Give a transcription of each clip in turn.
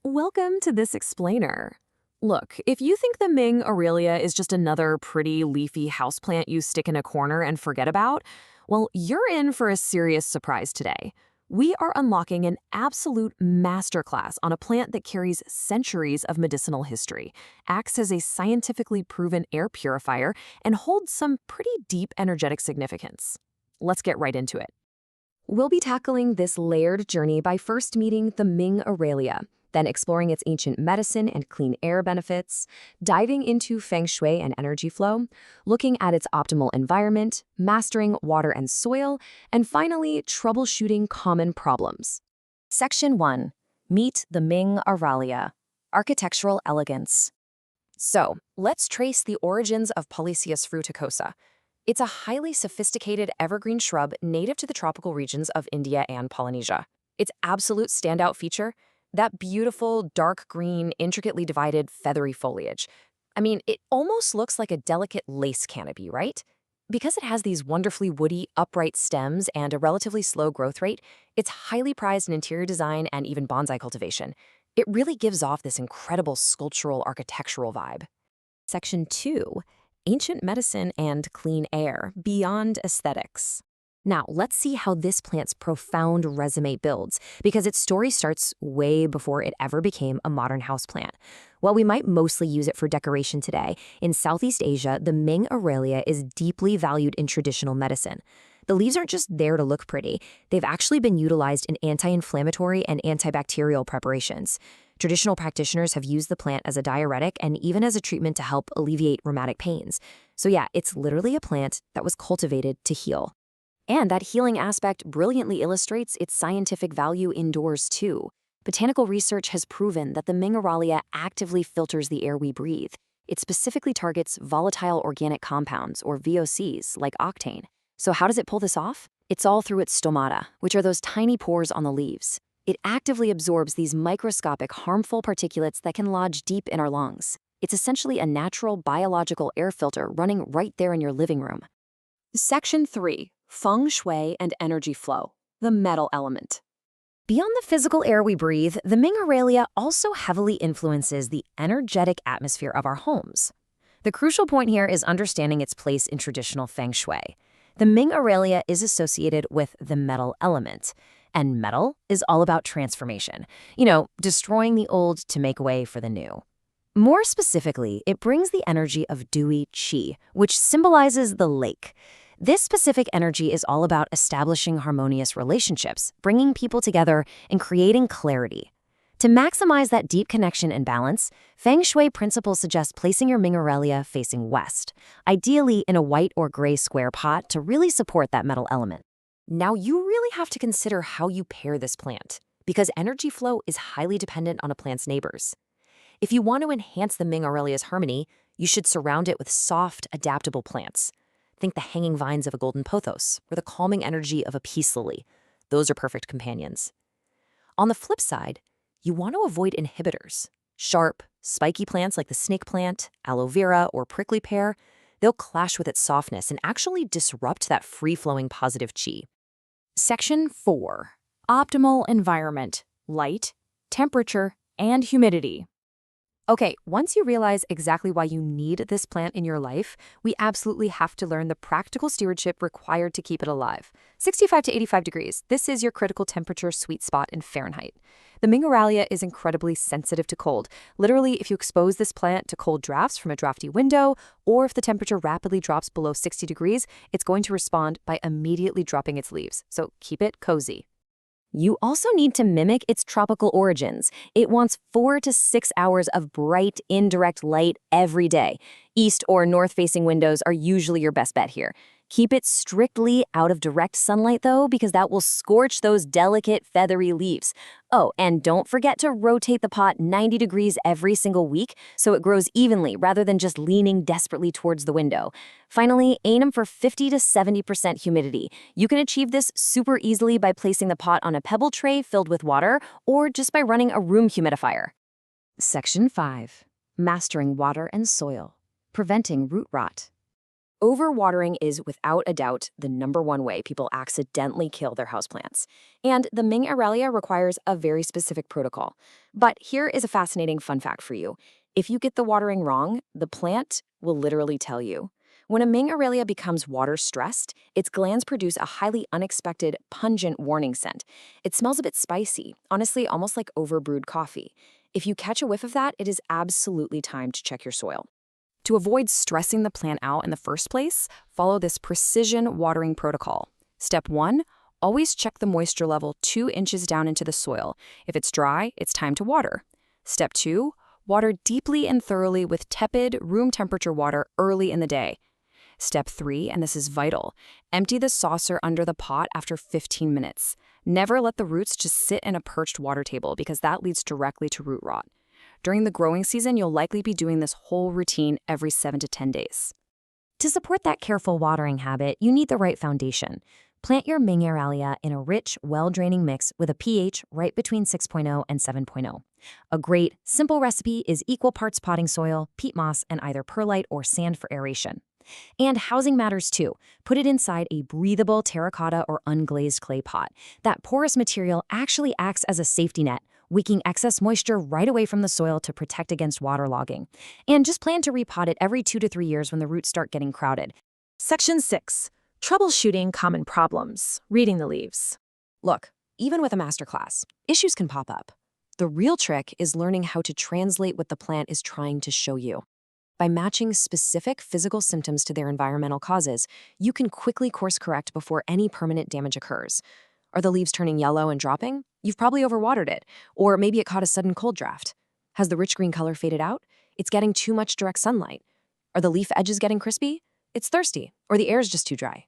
Welcome to this explainer. Look, if you think the Ming Aralia is just another pretty leafy houseplant you stick in a corner and forget about, well, you're in for a serious surprise today. We are unlocking an absolute masterclass on a plant that carries centuries of medicinal history, acts as a scientifically proven air purifier, and holds some pretty deep energetic significance. Let's get right into it. We'll be tackling this layered journey by first meeting the Ming Aralia, then exploring its ancient medicine and clean air benefits, diving into feng shui and energy flow, looking at its optimal environment, mastering water and soil, and finally, troubleshooting common problems. Section 1. Meet the Ming Aralia. Architectural elegance. So, let's trace the origins of Polycius fruticosa. It's a highly sophisticated evergreen shrub native to the tropical regions of India and Polynesia. Its absolute standout feature? That beautiful, dark green, intricately divided, feathery foliage. I mean, it almost looks like a delicate lace canopy, right? Because it has these wonderfully woody, upright stems and a relatively slow growth rate, it's highly prized in interior design and even bonsai cultivation. It really gives off this incredible sculptural architectural vibe. Section 2. Ancient medicine and clean air, beyond aesthetics. Now, let's see how this plant's profound resume builds, because its story starts way before it ever became a modern houseplant. While we might mostly use it for decoration today, in Southeast Asia, the Ming Aralia is deeply valued in traditional medicine. The leaves aren't just there to look pretty. They've actually been utilized in anti-inflammatory and antibacterial preparations. Traditional practitioners have used the plant as a diuretic and even as a treatment to help alleviate rheumatic pains. So yeah, it's literally a plant that was cultivated to heal. And that healing aspect brilliantly illustrates its scientific value indoors, too. Botanical research has proven that the Ming Aralia actively filters the air we breathe. It specifically targets volatile organic compounds, or VOCs, like octane. So how does it pull this off? It's all through its stomata, which are those tiny pores on the leaves. It actively absorbs these microscopic, harmful particulates that can lodge deep in our lungs. It's essentially a natural biological air filter running right there in your living room. Section 3. Feng shui and energy flow, the metal element. Beyond the physical air we breathe, the Ming Aralia also heavily influences the energetic atmosphere of our homes. The crucial point here is understanding its place in traditional feng shui. The Ming Aralia is associated with the metal element, and metal is all about transformation. Destroying the old to make way for the new. More specifically, it brings the energy of dewy qi, which symbolizes the lake. This specific energy is all about establishing harmonious relationships, bringing people together, and creating clarity. To maximize that deep connection and balance, feng shui principles suggest placing your Ming Aralia facing west, ideally in a white or gray square pot to really support that metal element. Now, you really have to consider how you pair this plant, because energy flow is highly dependent on a plant's neighbors. If you want to enhance the Ming Aralia's harmony, you should surround it with soft, adaptable plants. Think the hanging vines of a golden pothos or the calming energy of a peace lily. Those are perfect companions. On the flip side, you want to avoid inhibitors. Sharp, spiky plants like the snake plant, aloe vera, or prickly pear, they'll clash with its softness and actually disrupt that free-flowing positive qi. Section 4. Optimal environment, light, temperature, and humidity. Okay, once you realize exactly why you need this plant in your life, we absolutely have to learn the practical stewardship required to keep it alive. 65 to 85 degrees, this is your critical temperature sweet spot in Fahrenheit. The Ming Aralia is incredibly sensitive to cold. Literally, if you expose this plant to cold drafts from a drafty window, or if the temperature rapidly drops below 60 degrees, it's going to respond by immediately dropping its leaves. So keep it cozy. You also need to mimic its tropical origins. It wants 4 to 6 hours of bright, indirect light every day. East or north-facing windows are usually your best bet here. Keep it strictly out of direct sunlight, though, because that will scorch those delicate, feathery leaves. Oh, and don't forget to rotate the pot 90 degrees every single week so it grows evenly rather than just leaning desperately towards the window. Finally, aim for 50 to 70% humidity. You can achieve this super easily by placing the pot on a pebble tray filled with water or just by running a room humidifier. Section 5. Mastering water and soil, preventing root rot. Overwatering is without a doubt the number one way people accidentally kill their houseplants. And the Ming Aralia requires a very specific protocol. But here is a fascinating fun fact for you. If you get the watering wrong, the plant will literally tell you. When a Ming Aralia becomes water stressed, its glands produce a highly unexpected, pungent warning scent. It smells a bit spicy, honestly, almost like overbrewed coffee. If you catch a whiff of that, it is absolutely time to check your soil. To avoid stressing the plant out in the first place, follow this precision watering protocol. Step 1, always check the moisture level 2 inches down into the soil. If it's dry, it's time to water. Step 2, water deeply and thoroughly with tepid, room temperature water early in the day. Step 3, and this is vital, empty the saucer under the pot after 15 minutes. Never let the roots just sit in a perched water table because that leads directly to root rot. During the growing season, you'll likely be doing this whole routine every 7 to 10 days. To support that careful watering habit, you need the right foundation. Plant your Ming Aralia in a rich, well-draining mix with a pH right between 6.0 and 7.0. A great, simple recipe is equal parts potting soil, peat moss, and either perlite or sand for aeration. And housing matters too. Put it inside a breathable terracotta or unglazed clay pot. That porous material actually acts as a safety net, wicking excess moisture right away from the soil to protect against waterlogging. And just plan to repot it every 2 to 3 years when the roots start getting crowded. Section 6. Troubleshooting common problems. Reading the leaves. Look, even with a masterclass, issues can pop up. The real trick is learning how to translate what the plant is trying to show you. By matching specific physical symptoms to their environmental causes, you can quickly course correct before any permanent damage occurs. Are the leaves turning yellow and dropping? You've probably overwatered it, or maybe it caught a sudden cold draft. Has the rich green color faded out? It's getting too much direct sunlight. Are the leaf edges getting crispy? It's thirsty, or the air is just too dry.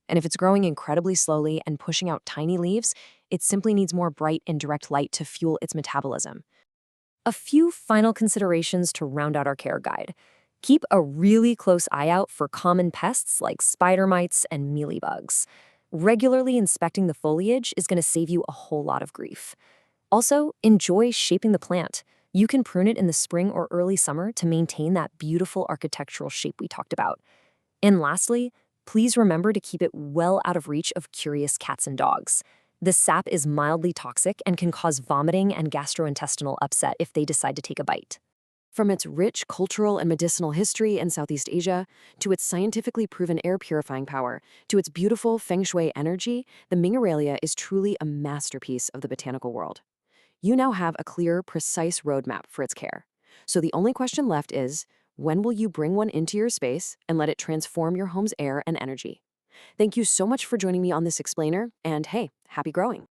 And if it's growing incredibly slowly and pushing out tiny leaves, it simply needs more bright and direct light to fuel its metabolism. A few final considerations to round out our care guide. Keep a really close eye out for common pests like spider mites and mealybugs. Regularly inspecting the foliage is going to save you a whole lot of grief. Also, enjoy shaping the plant. You can prune it in the spring or early summer to maintain that beautiful architectural shape we talked about. And lastly, please remember to keep it well out of reach of curious cats and dogs. The sap is mildly toxic and can cause vomiting and gastrointestinal upset if they decide to take a bite. From its rich cultural and medicinal history in Southeast Asia, to its scientifically proven air purifying power, to its beautiful feng shui energy, the Ming Aralia is truly a masterpiece of the botanical world. You now have a clear, precise roadmap for its care. So the only question left is, when will you bring one into your space and let it transform your home's air and energy? Thank you so much for joining me on this explainer, and hey, happy growing!